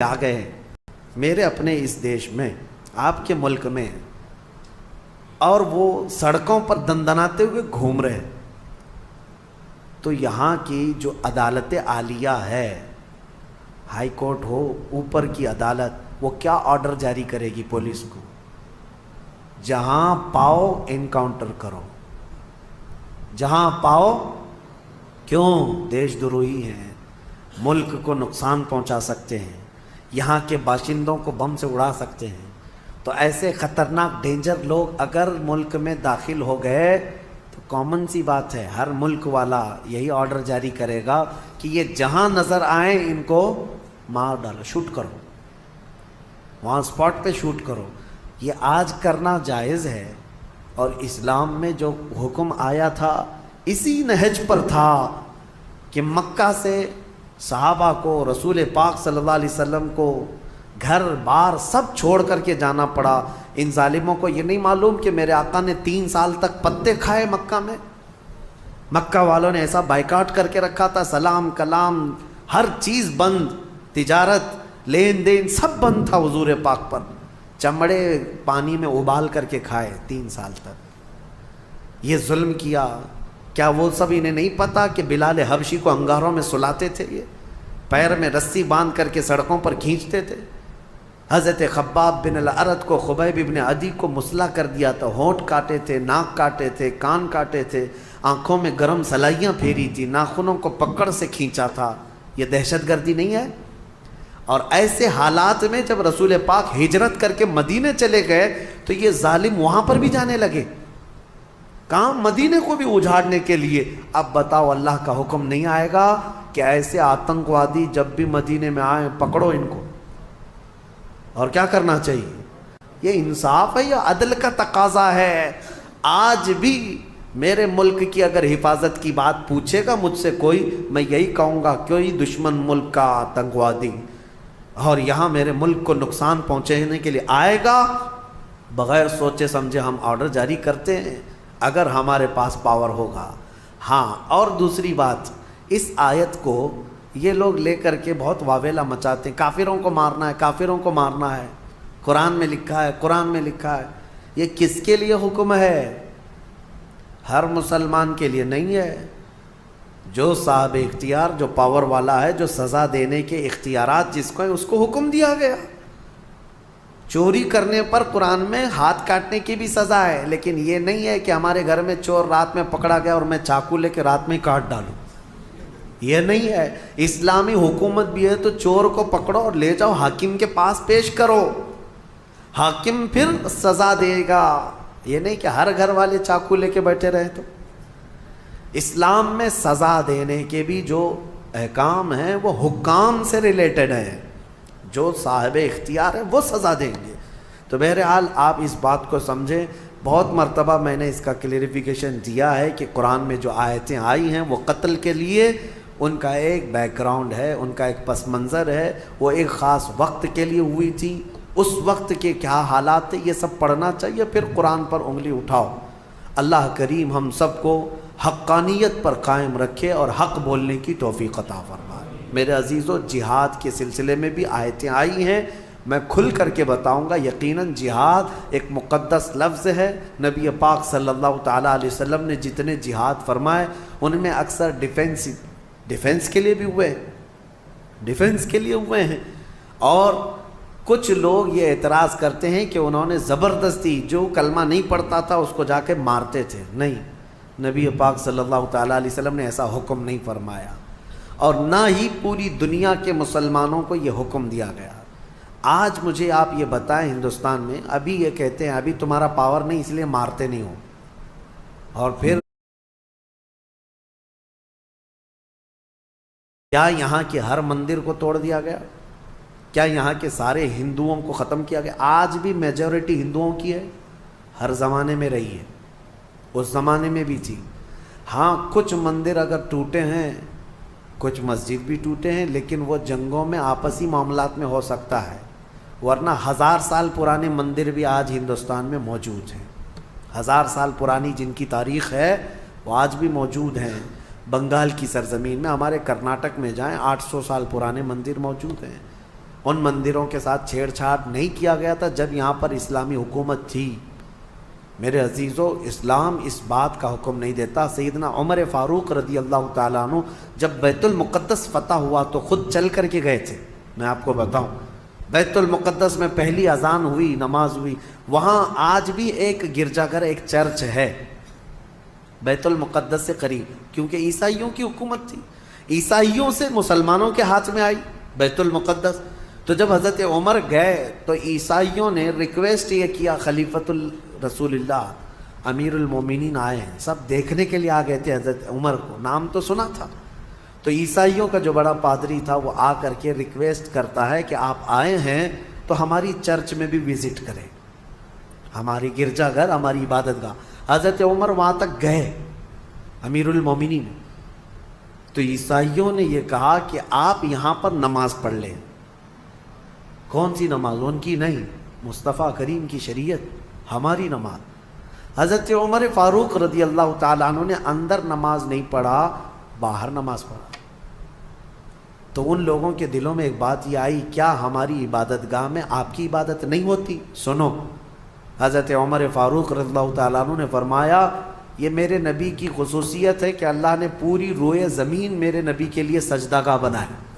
آ گئے میرے اپنے اس دیش میں، آپ کے ملک میں، اور وہ سڑکوں پر دندناتے ہوئے گھوم رہے ہیں، تو یہاں کی جو عدالت عالیہ ہے، ہائی کورٹ ہو، اوپر کی عدالت، وہ کیا آرڈر جاری کرے گی پولیس کو؟ جہاں پاؤ انکاؤنٹر کرو، جہاں پاؤ۔ کیوں؟ دیش دروہی ہیں، ملک کو نقصان پہنچا سکتے ہیں، یہاں کے باشندوں کو بم سے اڑا سکتے ہیں۔ تو ایسے خطرناک ڈینجر لوگ اگر ملک میں داخل ہو گئے تو کامن سی بات ہے، ہر ملک والا یہی آرڈر جاری کرے گا کہ یہ جہاں نظر آئیں ان کو مار ڈالو، شوٹ کرو، وہاں اسپاٹ پہ شوٹ کرو۔ یہ آج کرنا جائز ہے، اور اسلام میں جو حکم آیا تھا اسی نہج پر تھا کہ مکہ سے صحابہ کو، رسول پاک صلی اللہ علیہ وسلم کو گھر بار سب چھوڑ کر کے جانا پڑا۔ ان ظالموں کو یہ نہیں معلوم کہ میرے آقا نے 3 سال تک پتے کھائے مکہ میں۔ مکہ والوں نے ایسا بائیکاٹ کر کے رکھا تھا، سلام کلام ہر چیز بند، تجارت لین دین سب بند تھا حضور پاک پر، چمڑے پانی میں ابال کر کے کھائے 3 سال تک۔ یہ ظلم کیا، کیا وہ سب انہیں نہیں پتا کہ بلال حبشی کو انگاروں میں سلاتے تھے، یہ پیر میں رسی باندھ کر کے سڑکوں پر کھینچتے تھے؟ حضرت خباب بن الارت کو، خبیب بن عدی کو مسلح کر دیا تھا، ہونٹ کاٹے تھے، ناک کاٹے تھے، کان کاٹے تھے، آنکھوں میں گرم سلائیاں پھیری تھی، ناخنوں کو پکڑ سے کھینچا تھا۔ یہ دہشت گردی نہیں ہے؟ اور ایسے حالات میں جب رسول پاک ہجرت کر کے مدینے چلے گئے تو یہ ظالم وہاں پر بھی جانے لگے، کام مدینے کو بھی اجاڑنے کے لیے۔ اب بتاؤ، اللہ کا حکم نہیں آئے گا کہ ایسے آتنکوادی جب بھی مدینے میں آئیں پکڑو ان کو؟ اور کیا کرنا چاہیے؟ یہ انصاف ہے یا عدل کا تقاضا ہے؟ آج بھی میرے ملک کی اگر حفاظت کی بات پوچھے گا مجھ سے کوئی، میں یہی کہوں گا، کوئی دشمن ملک کا آتنکوادی اور یہاں میرے ملک کو نقصان پہنچانے کے لیے آئے گا، بغیر سوچے سمجھے ہم آرڈر جاری کرتے ہیں اگر ہمارے پاس پاور ہوگا۔ ہاں، اور دوسری بات، اس آیت کو یہ لوگ لے کر کے بہت واویلا مچاتے ہیں، کافروں کو مارنا ہے، کافروں کو مارنا ہے، قرآن میں لکھا ہے، قرآن میں لکھا ہے۔ یہ کس کے لیے حکم ہے؟ ہر مسلمان کے لیے نہیں ہے۔ جو صاحب اختیار، جو پاور والا ہے، جو سزا دینے کے اختیارات جس کو ہیں، اس کو حکم دیا گیا۔ چوری کرنے پر قرآن میں ہاتھ کاٹنے کی بھی سزا ہے، لیکن یہ نہیں ہے کہ ہمارے گھر میں چور رات میں پکڑا گیا اور میں چاقو لے کے رات میں کاٹ ڈالوں، یہ نہیں ہے۔ اسلامی حکومت بھی ہے تو چور کو پکڑو اور لے جاؤ حاکم کے پاس پیش کرو، حاکم پھر سزا دے گا۔ یہ نہیں کہ ہر گھر والے چاقو لے کے بیٹھے رہے۔ تو اسلام میں سزا دینے کے بھی جو احکام ہیں وہ حکام سے ریلیٹڈ ہیں، جو صاحب اختیار ہے وہ سزا دیں گے۔ تو بہرحال آپ اس بات کو سمجھیں، بہت مرتبہ میں نے اس کا کلیریفیکیشن دیا ہے کہ قرآن میں جو آیتیں آئی ہیں وہ قتل کے لیے، ان کا ایک بیک گراؤنڈ ہے، ان کا ایک پس منظر ہے، وہ ایک خاص وقت کے لیے ہوئی تھی، اس وقت کے کیا حالات تھے، یہ سب پڑھنا چاہیے، پھر قرآن پر انگلی اٹھاؤ۔ اللہ کریم ہم سب کو حقانیت پر قائم رکھے اور حق بولنے کی توفیق عطا فرمائے۔ میرے عزیزو، جہاد کے سلسلے میں بھی آیتیں آئی ہیں، میں کھل کر کے بتاؤں گا۔ یقیناً جہاد ایک مقدس لفظ ہے، نبی پاک صلی اللہ تعالیٰ علیہ وسلم نے جتنے جہاد فرمائے ان میں اکثر ڈیفنس کے لیے بھی ہوئے ہیں، ڈیفنس کے لیے ہوئے ہیں۔ اور کچھ لوگ یہ اعتراض کرتے ہیں کہ انہوں نے زبردستی جو کلمہ نہیں پڑھتا تھا اس کو جا کے مارتے تھے، نہیں، نبی پاک صلی اللہ تعالیٰ علیہ وسلم نے ایسا حکم نہیں فرمایا، اور نہ ہی پوری دنیا کے مسلمانوں کو یہ حکم دیا گیا۔ آج مجھے آپ یہ بتائیں، ہندوستان میں ابھی یہ کہتے ہیں ابھی تمہارا پاور نہیں اس لیے مارتے نہیں ہو، اور پھر کیا یہاں کے ہر مندر کو توڑ دیا گیا؟ کیا یہاں کے سارے ہندوؤں کو ختم کیا گیا؟ آج بھی میجورٹی ہندوؤں کی ہے، ہر زمانے میں رہی ہے، اس زمانے میں بھی تھی۔ ہاں، کچھ مندر اگر ٹوٹے ہیں، کچھ مسجد بھی ٹوٹے ہیں، لیکن وہ جنگوں میں آپسی معاملات میں ہو سکتا ہے، ورنہ 1000 سال پرانے مندر بھی آج ہندوستان میں موجود ہیں۔ 1000 سال پرانی جن کی تاریخ ہے وہ آج بھی موجود ہیں۔ بنگال کی سرزمین میں، ہمارے کرناٹک میں جائیں، 800 سال پرانے مندر موجود ہیں۔ ان مندروں کے ساتھ چھیڑ چھاڑ نہیں کیا گیا تھا جب یہاں پر اسلامی حکومت تھی۔ میرے عزیزو، اسلام اس بات کا حکم نہیں دیتا۔ سیدنا عمر فاروق رضی اللہ تعالیٰ عنہ جب بیت المقدس فتح ہوا تو خود چل کر کے گئے تھے۔ میں آپ کو بتاؤں، بیت المقدس میں پہلی اذان ہوئی، نماز ہوئی، وہاں آج بھی ایک گرجا گھر، ایک چرچ ہے بیت المقدس سے قریب، کیونکہ عیسائیوں کی حکومت تھی، عیسائیوں سے مسلمانوں کے ہاتھ میں آئی بیت المقدس۔ تو جب حضرت عمر گئے تو عیسائیوں نے ریکویسٹ یہ کیا، خلیفۃ رسول اللہ امیر المومنین آئے ہیں، سب دیکھنے کے لیے آ گئے تھے حضرت عمر کو، نام تو سنا تھا۔ تو عیسائیوں کا جو بڑا پادری تھا وہ آ کر کے ریکویسٹ کرتا ہے کہ آپ آئے ہیں تو ہماری چرچ میں بھی وزٹ کریں، ہماری گرجا گھر، ہماری عبادت گاہ۔ حضرت عمر وہاں تک گئے، امیر المومنین، تو عیسائیوں نے یہ کہا کہ آپ یہاں پر نماز پڑھ لیں۔ کون سی نماز؟ ان کی نہیں، مصطفیٰ کریم کی شریعت، ہماری نماز۔ حضرت عمر فاروق رضی اللہ تعالیٰ عنہ نے اندر نماز نہیں پڑھا، باہر نماز پڑھا۔ تو ان لوگوں کے دلوں میں ایک بات یہ آئی، کیا ہماری عبادت گاہ میں آپ کی عبادت نہیں ہوتی؟ سنو، حضرت عمر فاروق رضی اللہ تعالیٰ عنہ نے فرمایا، یہ میرے نبی کی خصوصیت ہے کہ اللہ نے پوری روئے زمین میرے نبی کے لیے سجدہ گاہ بنایا۔